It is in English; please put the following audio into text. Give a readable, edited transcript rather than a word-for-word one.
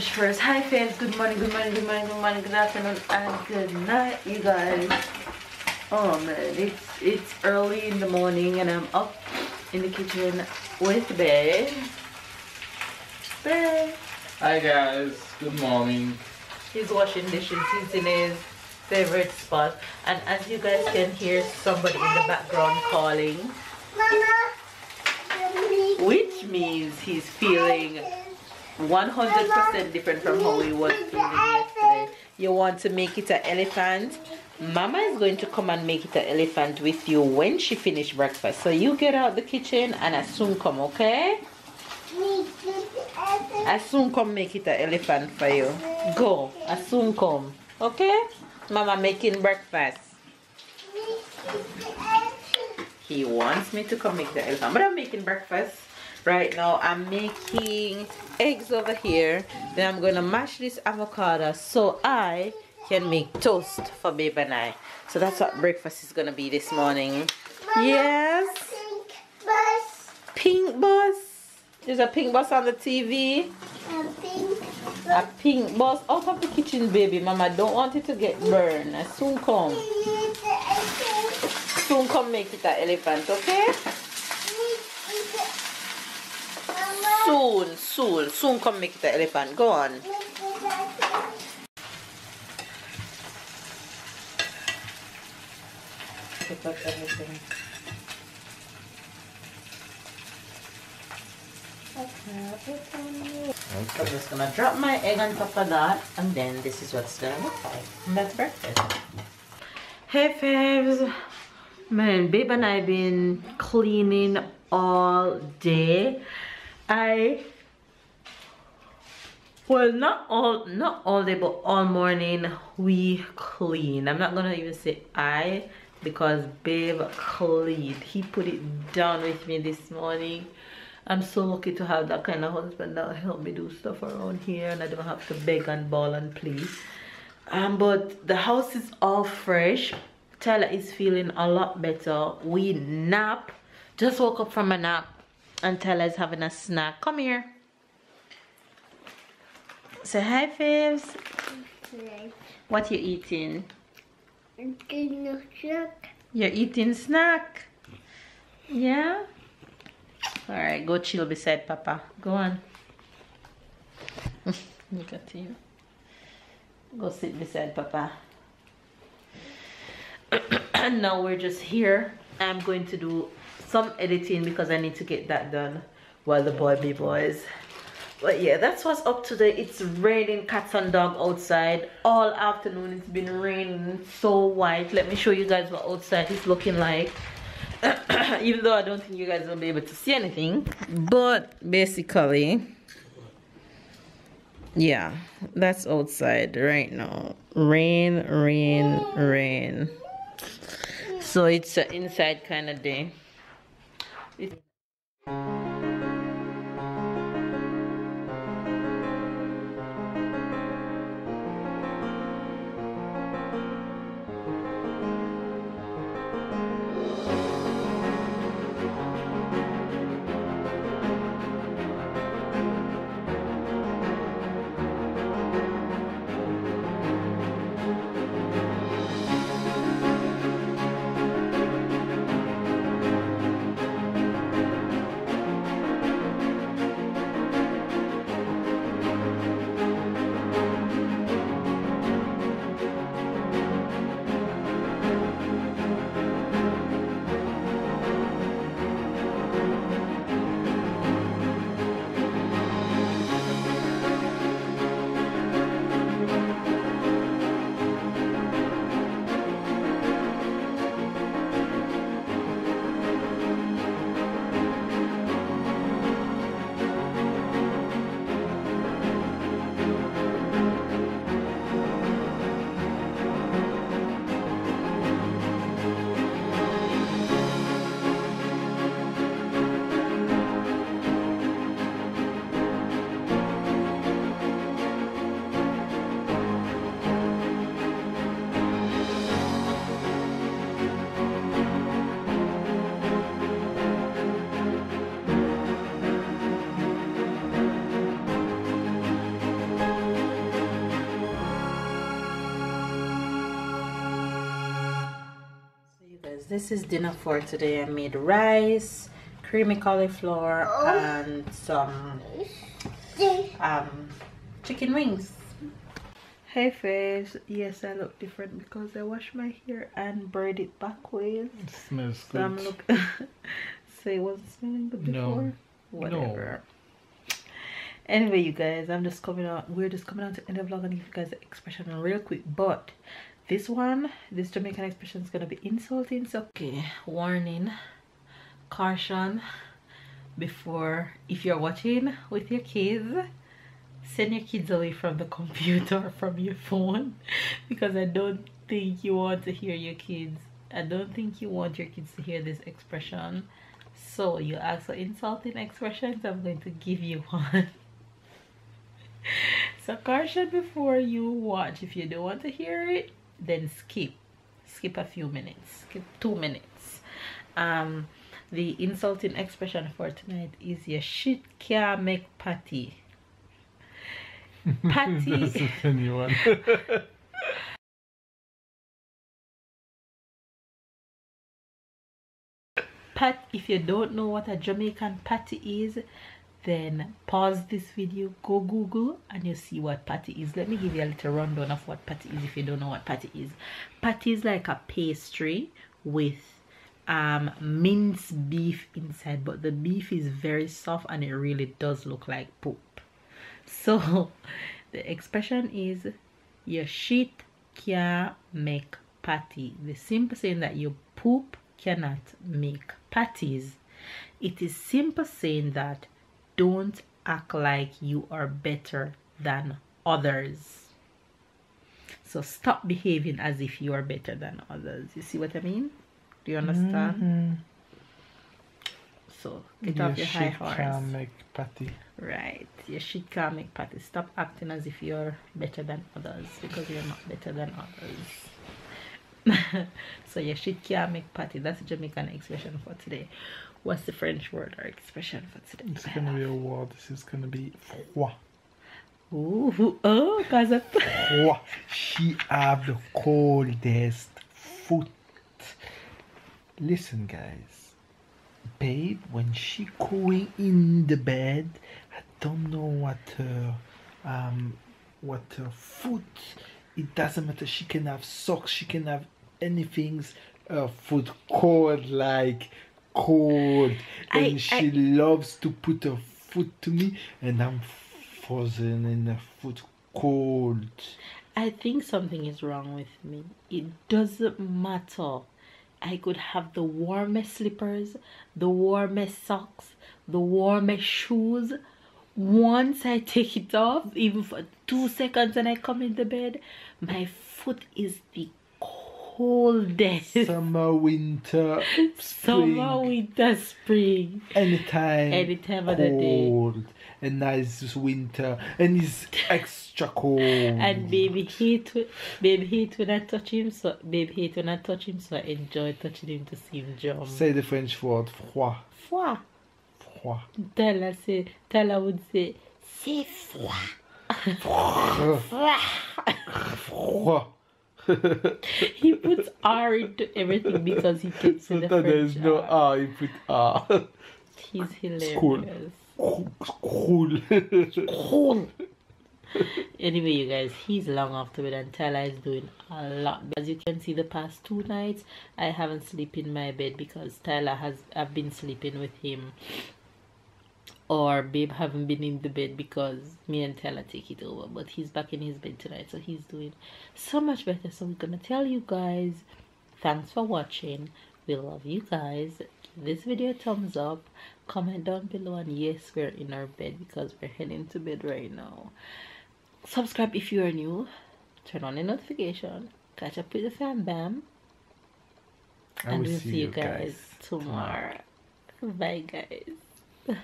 mattress first. Hi fans, good morning, good morning, good morning, good morning, good afternoon, and good night, you guys. Oh man, it's early in the morning and I'm up in the kitchen with Babe. Babe. Hi guys, good morning. He's washing dishes. He's in his favorite spot, and as you guys can hear somebody in the background calling, Mama, which means he's feeling 100% different from how he was feeling yesterday. You want to make it an elephant? Mama is going to come and make it an elephant with you when she finish breakfast. So you get out the kitchen and I soon come, okay? I soon come make it an elephant for you. Go, I soon come, okay? Mama making breakfast. He wants me to come make the elephant, but I'm making breakfast. Right now I'm making eggs over here. Then I'm gonna mash this avocado so I can make toast for Babe and I. So that's what breakfast is gonna be this morning. Mama, Yes. pink bus. Pink bus. There's a pink bus on the TV. A pink bus. A pink bus out of the kitchen, baby. Mama don't want it to get burned. I soon come. Soon come make it an elephant, okay? Soon come make it an elephant. Go on. Pick up everything. Okay. I'm just gonna drop my egg on top of that, and then this is what's gonna look like. And that's breakfast. Hey faves, man, Babe and I been cleaning all day. Well, not all day, but all morning we clean. I'm not gonna even say I, because Babe cleaned. He put it down with me this morning. I'm so lucky to have that kind of husband that'll help me do stuff around here, and I don't have to beg and bawl and plead. But the house is all fresh. Tyler is feeling a lot better. We nap. Just woke up from a nap, and Tyler is having a snack. Come here. Say hi, Faves. What you eating? You're eating snack. Yeah. All right, go chill beside Papa. Go on. Look at you. Go sit beside Papa. And now we're just here. I'm going to do some editing because I need to get that done while the boy be boys. But yeah, that's what's up today. It's raining cats and dog outside all afternoon. It's been raining so white. Let me show you guys what outside is looking like. Even though I don't think you guys will be able to see anything, but basically, yeah, that's outside right now. Rain, rain, rain. So it's an inside kind of day. This is dinner for today. I made rice, creamy cauliflower, and some chicken wings. Hey face, yes I look different because I wash my hair and braid it backwards. It smells So good. I'm look so it wasn't smelling good before. No. Whatever. Anyway, you guys, we're just coming out to end the vlog and give you guys the expression real quick. But this Jamaican expression is gonna be insulting. So okay, warning, caution, before, if you're watching with your kids, send your kids away from the computer or from your phone, because I don't think you want to hear your kids. I don't think you want your kids to hear this expression. So you ask for insulting expressions, I'm going to give you one. So caution before you watch. If you don't want to hear it, then skip a few minutes, skip 2 minutes. The insulting expression for tonight is your shit can't make patty. Patty. That's a funny one. If you don't know what a Jamaican patty is, then pause this video, go Google, and you see what patty is. Let me give you a little rundown of what patty is if you don't know what patty is. Patty is like a pastry with minced beef inside, but the beef is very soft and it really does look like poop. So the expression is your shit can't make patty. The simple saying that your poop cannot make patties. It is simple saying that don't act like you are better than others. So stop behaving as if you are better than others. You see what I mean? Do you understand? So get off your high horse. Can't make patty. Right, your shit can't make patty. Stop acting as if you're better than others, because you're not better than others. So your shit can't make patty. That's a Jamaican expression for today. What's the French word or expression for today? It's gonna be a word. This is gonna be froid. Ooh, oh, cause of Froid. She have the coldest foot. Listen, guys. Babe, when she going in the bed, I don't know what her foot. It doesn't matter. She can have socks. She can have anything. Her foot cold, like cold, and she loves to put her foot to me, and I'm frozen and her foot cold. I think something is wrong with me. It doesn't matter. I could have the warmest slippers, the warmest socks, the warmest shoes. Once I take it off, even for 2 seconds, and I come in the bed, my foot is the coldest. Summer, winter, spring. Summer, winter, spring. Anytime of the day. Cold. And now it's just winter, and it's extra cold. And baby hate when I touch him, so I enjoy touching him to see him jump. Say the French word, froid. Froid. Froid. Tella would say, c'est froid. Froid. He puts R into everything because he gets in the French. There's no R, you put R. He's hilarious. Cool. Cool. Anyway, you guys, he's long off to bed and Tyler is doing a lot. As you can see, the past 2 nights I haven't slept in my bed because I've been sleeping with him, or babe haven't been in the bed because me and Tyler take it over. But he's back in his bed tonight, so he's doing so much better. So we're gonna tell you guys, thanks for watching. We love you guys. Give this video a thumbs up, comment down below, and yes, we're in our bed because we're heading to bed right now. Subscribe if you are new, turn on the notification, catch up with the fam bam, and we'll see you guys tomorrow. Bye guys.